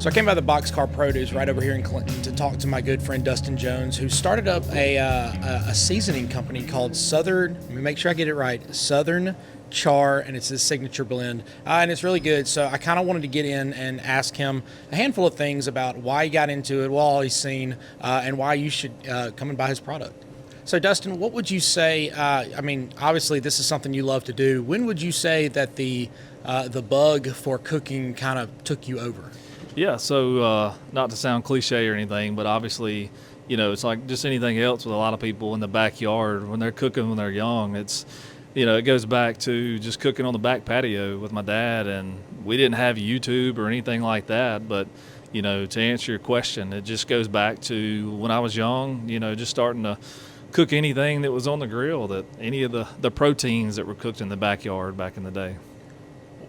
So I came by the Boxcar Produce right over here in Clinton to talk to my good friend Dustin Jones, who started up a seasoning company called Southern. Let me make sure I get it right. Southern Char, and it's his signature blend, and it's really good. So I kind of wanted to get in and ask him a handful of things about why he got into it, what all he's seen, and why you should come and buy his product. So Dustin, what would you say? I mean, obviously this is something you love to do. When would you say that the bug for cooking kind of took you over? Yeah, so not to sound cliche or anything, but obviously, it's like just anything else with a lot of people in the backyard when they're cooking when they're young. It's, it goes back to just cooking on the back patio with my dad, and we didn't have YouTube or anything like that. But, to answer your question, it just goes back to when I was young, just starting to cook anything that was on the grill, that any of the proteins that were cooked in the backyard back in the day.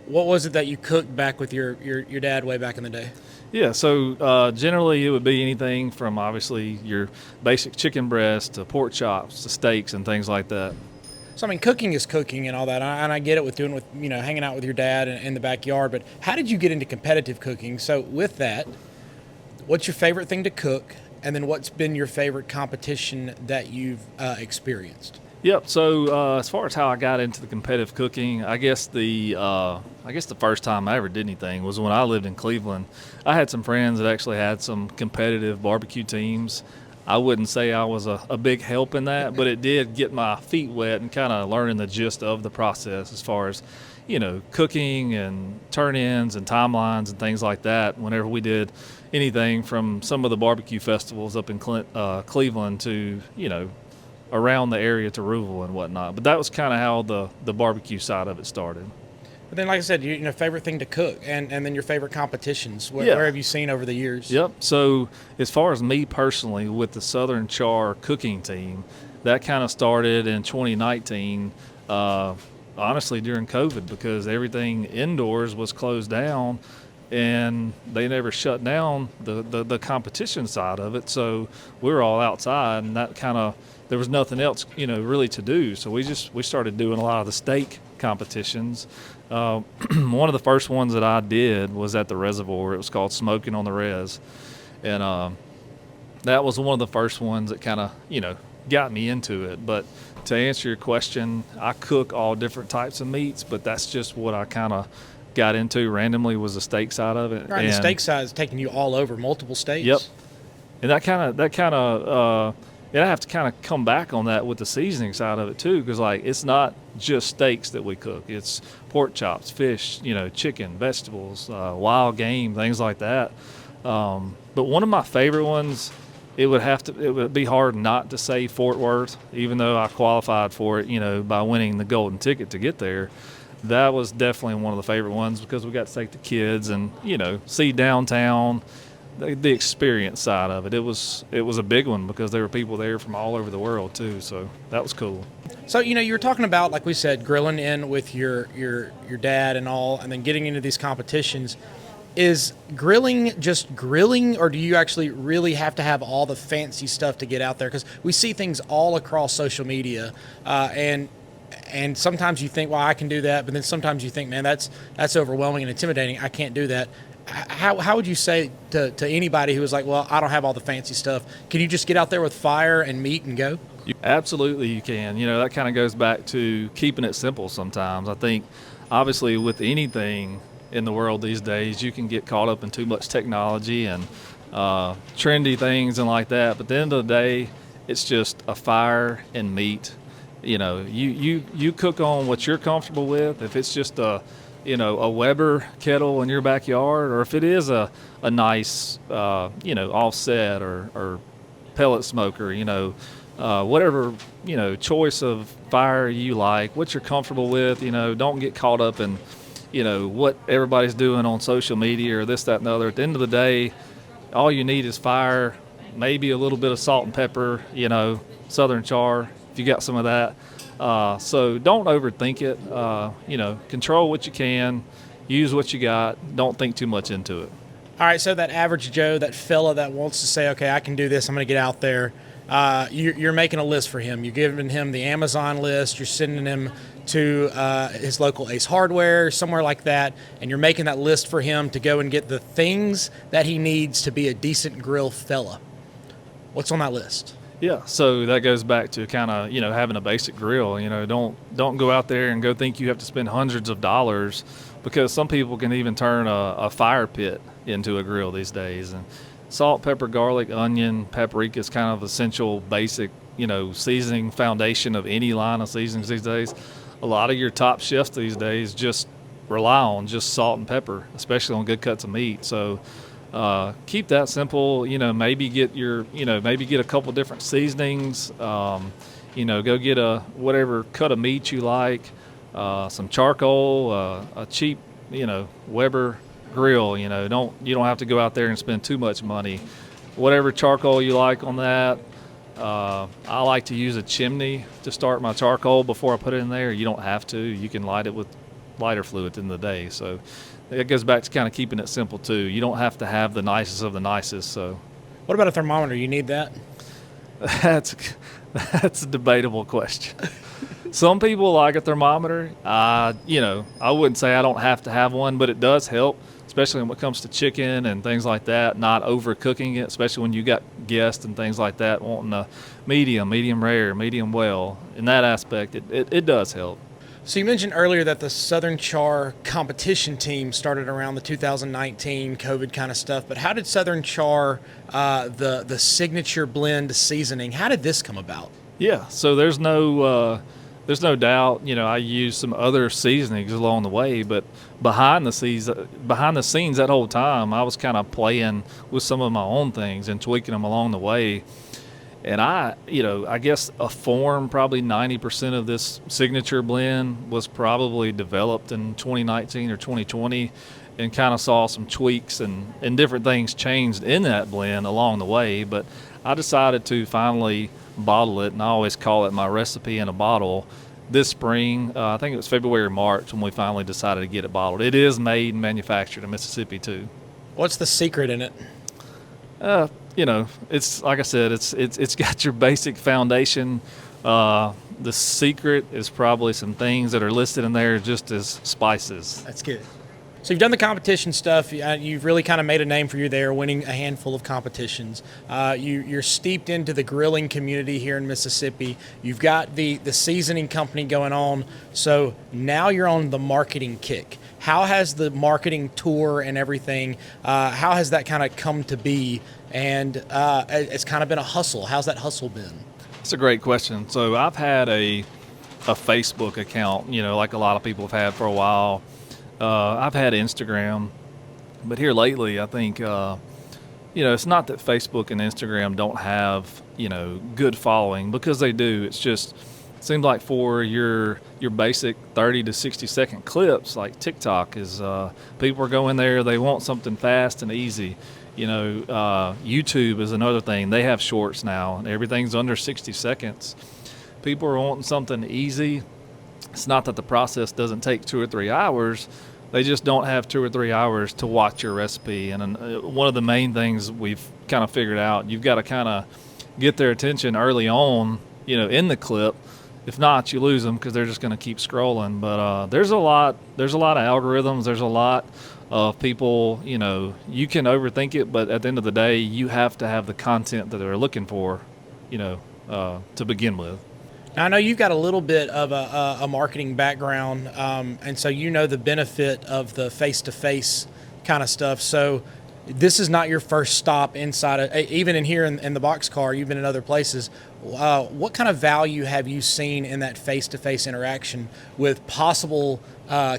What was it that you cooked back with your dad way back in the day? Yeah, so generally it would be anything from obviously your basic chicken breast to pork chops to steaks and things like that. So I mean, cooking is cooking and all that, and I get it with hanging out with your dad in the backyard. But how did you get into competitive cooking? So with that, what's your favorite thing to cook, and then what's been your favorite competition that you've experienced? Yep. So as far as how I got into the competitive cooking, I guess the first time I ever did anything was when I lived in Cleveland. I had some friends that actually had some competitive barbecue teams. I wouldn't say I was a big help in that, but it did get my feet wet and kind of learning the gist of the process as far as, cooking and turn-ins and timelines and things like that. Whenever we did anything from some of the barbecue festivals up in Cleveland to, around the area to Rouville and whatnot. But that was kind of how the barbecue side of it started. But then, like I said, favorite thing to cook, and then your favorite competitions. Where have you seen over the years? Yep. So as far as me personally with the Southern Char cooking team, that kind of started in 2019, honestly during COVID, because everything indoors was closed down and they never shut down the competition side of it. So we were all outside, and that kind of, there was nothing else, really to do. So we started doing a lot of the steak competitions. One of the first ones that I did was at the reservoir. It was called Smoking on the Res. And that was one of the first ones that kind of, got me into it. But to answer your question, I cook all different types of meats, but that's just what I kind of got into randomly, was the steak side of it. Right, and the steak side is taking you all over multiple states. Yep. And that kind of and I have to kind of come back on that with the seasoning side of it too, because it's not just steaks that we cook. It's pork chops, fish, chicken, vegetables, wild game, things like that. But one of my favorite ones, it would be hard not to say Fort Worth, even though I qualified for it, by winning the golden ticket to get there. That was definitely one of the favorite ones because we got to take the kids and, see downtown, the experience side of it. It was a big one because there were people there from all over the world too. So that was cool. So, you were talking about, like we said, grilling in with your dad and all, and then getting into these competitions. Is grilling just grilling, or do you actually really have to have all the fancy stuff to get out there? Because we see things all across social media, and sometimes you think, well, I can do that, but then sometimes you think, man, that's overwhelming and intimidating. I can't do that. How would you say to anybody who was like, well, I don't have all the fancy stuff, can you just get out there with fire and meat and go? Absolutely you can. That kind of goes back to keeping it simple sometimes. I think, obviously, with anything in the world these days, you can get caught up in too much technology and trendy things and like that. But at the end of the day, it's just a fire and meat. You cook on what you're comfortable with. If it's just a Weber kettle in your backyard, or if it is a nice, offset or pellet smoker, whatever, choice of fire you like, what you're comfortable with, don't get caught up in, what everybody's doing on social media or this, that, and the other. At the end of the day, all you need is fire, maybe a little bit of salt and pepper, Southern Char, if you got some of that. So don't overthink it. Control what you can, use what you got. Don't think too much into it. All right, so that average Joe, that fella that wants to say, okay, I can do this, I'm going to get out there. you're making a list for him. You're giving him the Amazon list. You're sending him to his local Ace Hardware, somewhere like that, and you're making that list for him to go and get the things that he needs to be a decent grill fella. What's on that list? Yeah, so that goes back to kind of having a basic grill. Don't go out there and go think you have to spend hundreds of dollars, because some people can even turn a fire pit into a grill these days. And salt, pepper, garlic, onion, paprika is kind of essential, basic seasoning foundation of any line of seasonings these days. A lot of your top chefs these days just rely on just salt and pepper, especially on good cuts of meat. So keep that simple. Maybe get a couple different seasonings. Go get whatever cut of meat you like, some charcoal, a cheap Weber grill. You don't have to go out there and spend too much money. Whatever charcoal you like on that. I like to use a chimney to start my charcoal before I put it in there. You don't have to. You can light it with lighter fluid at the end of the day. So it goes back to kind of keeping it simple too. You don't have to have the nicest of the nicest. So, what about a thermometer? You need that? That's a debatable question. Some people like a thermometer. I wouldn't say I don't have to have one, but it does help, especially when it comes to chicken and things like that, not overcooking it, especially when you got guests and things like that wanting a medium rare, medium well. In that aspect, it does help. So you mentioned earlier that the Southern Char competition team started around the 2019 COVID kind of stuff, but how did Southern Char, the signature blend seasoning, how did this come about? Yeah, so there's no doubt, I used some other seasonings along the way, but behind the scenes that whole time, I was kind of playing with some of my own things and tweaking them along the way. And I guess probably 90% of this signature blend was probably developed in 2019 or 2020, and kind of saw some tweaks and different things changed in that blend along the way. But I decided to finally bottle it, and I always call it my recipe in a bottle. This spring, I think it was February or March, when we finally decided to get it bottled. It is made and manufactured in Mississippi too. What's the secret in it? It's like I said, it's got your basic foundation. The secret is probably some things that are listed in there just as spices. That's good. So you've done the competition stuff. You've really kind of made a name for you there, winning a handful of competitions. You're steeped into the grilling community here in Mississippi. You've got the seasoning company going on. So now you're on the marketing kick. How has the marketing tour and everything, how has that kind of come to be? And it's kind of been a hustle. How's that hustle been? That's a great question. So I've had a Facebook account, like a lot of people have had for a while. I've had Instagram, but here lately, I think, it's not that Facebook and Instagram don't have, good following, because they do. It's just, it seems like for your basic 30 to 60 second clips, like TikTok is, people are going there, they want something fast and easy. YouTube is another thing. They have shorts now, and everything's under 60 seconds. People are wanting something easy. It's not that the process doesn't take 2 or 3 hours. They just don't have 2 or 3 hours to watch your recipe. And one of the main things we've kind of figured out, you've got to kind of get their attention early on, in the clip. If not, you lose them because they're just going to keep scrolling. But there's a lot of algorithms. There's a lot of people, you can overthink it, but at the end of the day, you have to have the content that they're looking for, to begin with. Now, I know you've got a little bit of a marketing background, and so you know the benefit of the face-to-face kind of stuff. So this is not your first stop inside of, even in here in the boxcar, you've been in other places. What kind of value have you seen in that face-to-face interaction with possible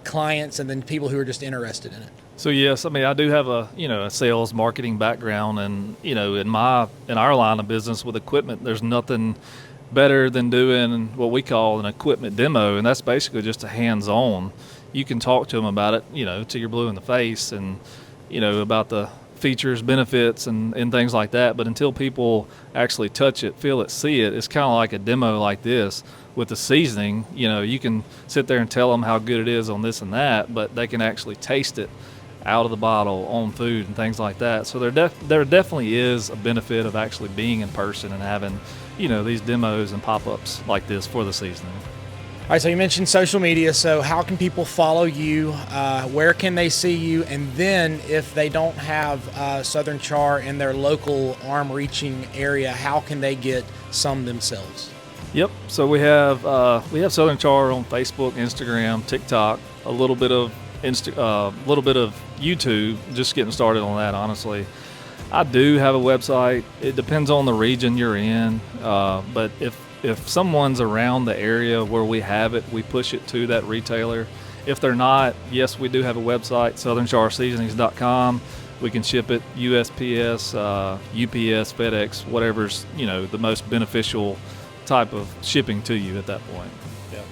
clients and then people who are just interested in it? So yes, I do have a sales marketing background, and in our line of business with equipment, there's nothing better than doing what we call an equipment demo, and that's basically just a hands-on. You can talk to them about it, till you're blue in the face, and about the features, benefits, and things like that. But until people actually touch it, feel it, see it, it's kind of like a demo like this with the seasoning. You can sit there and tell them how good it is on this and that, but they can actually taste it out of the bottle on food and things like that. So there definitely is a benefit of actually being in person and having, these demos and pop-ups like this for the seasoning. All right, so you mentioned social media. So how can people follow you? Where can they see you? And then if they don't have Southern Char in their local arm-reaching area, how can they get some themselves? Yep. So we have Southern Char on Facebook, Instagram, TikTok, a little bit of YouTube. Just getting started on that, honestly. I do have a website. It depends on the region you're in, but if someone's around the area where we have it, we push it to that retailer. If they're not, yes, we do have a website, southernCharSeasonings.com. We can ship it USPS, UPS, FedEx, whatever's the most beneficial type of shipping to you at that point. Yeah.